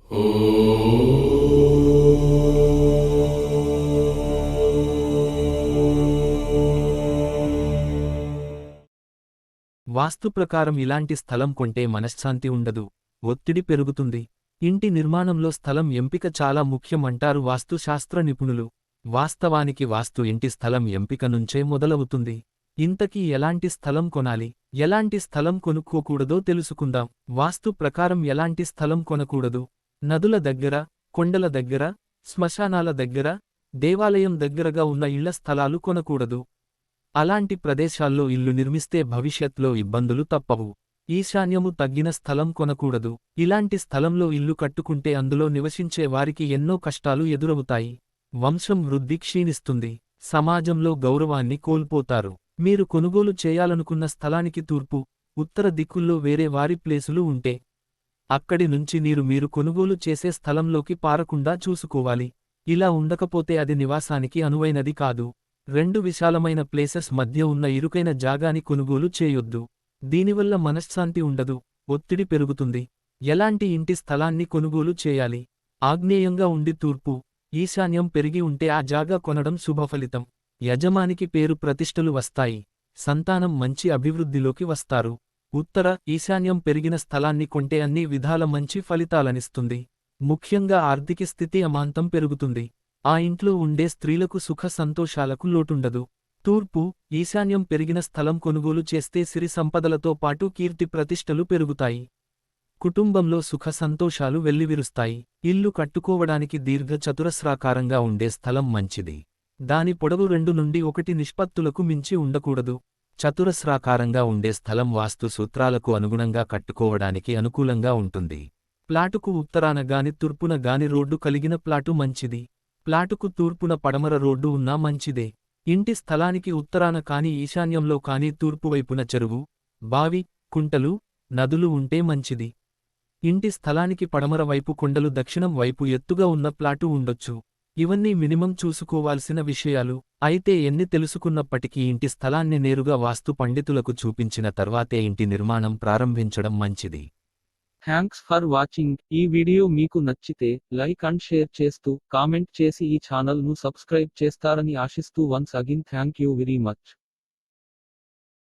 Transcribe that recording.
వాస్తు ప్రకారం ఇలాంటి స్థలం కొంటే మనశ్శాంతి ఉండదు, ఒత్తిడి పెరుగుతుంది. ఇంటి నిర్మాణంలో స్థలం ఎంపిక చాలా ముఖ్యం అంటారు వాస్తుశాస్త్ర నిపుణులు. వాస్తవానికి వాస్తు ఇంటి స్థలం ఎంపిక నుంచే మొదలవుతుంది. ఇంతకీ ఎలాంటి స్థలం కొనాలి, ఎలాంటి స్థలం కొనుక్కోకూడదో తెలుసుకుందాం. వాస్తు ప్రకారం ఎలాంటి స్థలం కొనకూడదు? నదుల దగ్గర, కొండల దగ్గర, శ్మశానాల దగ్గర, దేవాలయం దగ్గరగా ఉన్న ఇళ్ల స్థలాలు కొనకూడదు. అలాంటి ప్రదేశాల్లో ఇల్లు నిర్మిస్తే భవిష్యత్లో ఇబ్బందులు తప్పవు. ఈశాన్యము తగ్గిన స్థలం కొనకూడదు. ఇలాంటి స్థలంలో ఇల్లు కట్టుకుంటే అందులో నివసించే వారికి ఎన్నో కష్టాలు ఎదురవుతాయి. వంశం వృద్ధి క్షీణిస్తుంది, సమాజంలో గౌరవాన్ని కోల్పోతారు. మీరు కొనుగోలు చేయాలనుకున్న స్థలానికి తూర్పు, ఉత్తర దిక్కుల్లో వేరే వారి ప్లేసులు ఉంటే అక్కడి నుంచి నీరు మీరు కొనుగోలు చేసే స్థలంలోకి పారకుండా చూసుకోవాలి. ఇలా ఉండకపోతే అది నివాసానికి అనువైనది కాదు. రెండు విశాలమైన ప్లేసెస్ మధ్య ఉన్న ఇరుకైన జాగాని కొనుగోలు చేయొద్దు. దీనివల్ల మనశ్శాంతి ఉండదు, ఒత్తిడి పెరుగుతుంది. ఎలాంటి ఇంటి స్థలాన్ని కొనుగోలు చేయాలి? ఆగ్నేయంగా ఉండి తూర్పు, ఈశాన్యం పెరిగి ఉంటే ఆ జాగా కొనడం శుభఫలితం. యజమానికి పేరు ప్రతిష్టలు వస్తాయి, సంతానం మంచి అభివృద్ధిలోకి వస్తారు. ఉత్తర, ఈశాన్యం పెరిగిన స్థలాన్ని కొంటే అన్ని విధాల మంచి ఫలితాలనిస్తుంది. ముఖ్యంగా ఆర్థిక స్థితి అమాంతం పెరుగుతుంది. ఆ ఇంట్లో ఉండే స్త్రీలకు సుఖ సంతోషాలకు లోటుండదు. తూర్పు, ఈశాన్యం పెరిగిన స్థలం కొనుగోలు చేస్తే సిరి సంపదలతో పాటు కీర్తి ప్రతిష్టలు పెరుగుతాయి. కుటుంబంలో సుఖ సంతోషాలు వెల్లివిరుస్తాయి. ఇల్లు కట్టుకోవడానికి దీర్ఘ చతురస్రాకారంగా ఉండే స్థలం మంచిది. దాని పొడవు 2 నుండి 1 నిష్పత్తులకు మించి ఉండకూడదు. చతురస్రాకారంగా ఉండే స్థలం వాస్తు సూత్రాలకు అనుగుణంగా కట్టుకోవడానికి అనుకూలంగా ఉంటుంది. ప్లాటుకు ఉత్తరాన గాని తూర్పున గాని రోడ్డు కలిగిన ప్లాటు మంచిది. ప్లాటుకు తూర్పున పడమర రోడ్డు ఉన్నా మంచిదే. ఇంటి స్థలానికి ఉత్తరాన కాని ఈశాన్యంలో కాని తూర్పువైపున చెరువు, బావి, కుంటలు, నదులు ఉంటే మంచిది. ఇంటి స్థలానికి పడమర వైపు కొండలు, దక్షిణం వైపు ఎత్తుగా ఉన్న ప్లాటు ఉండొచ్చు. ఇవన్నీ మినిమం చూసుకోవాల్సిన విషయాలు. అయితే ఎన్ని తెలుసుకున్నప్పటికీ ఇంటి స్థలాన్ని నేరుగా వాస్తు పండితులకు చూపించిన తర్వాతే ఇంటి నిర్మాణం ప్రారంభించడం మంచిది. Thanks for watching. ఈ వీడియో మీకు నచ్చితే లైక్ అండ్ షేర్ చేస్తూ కామెంట్ చేసి ఈ ఛానల్ ను సబ్స్క్రైబ్ చేస్తారని ఆశిస్తూ once again thank you very much.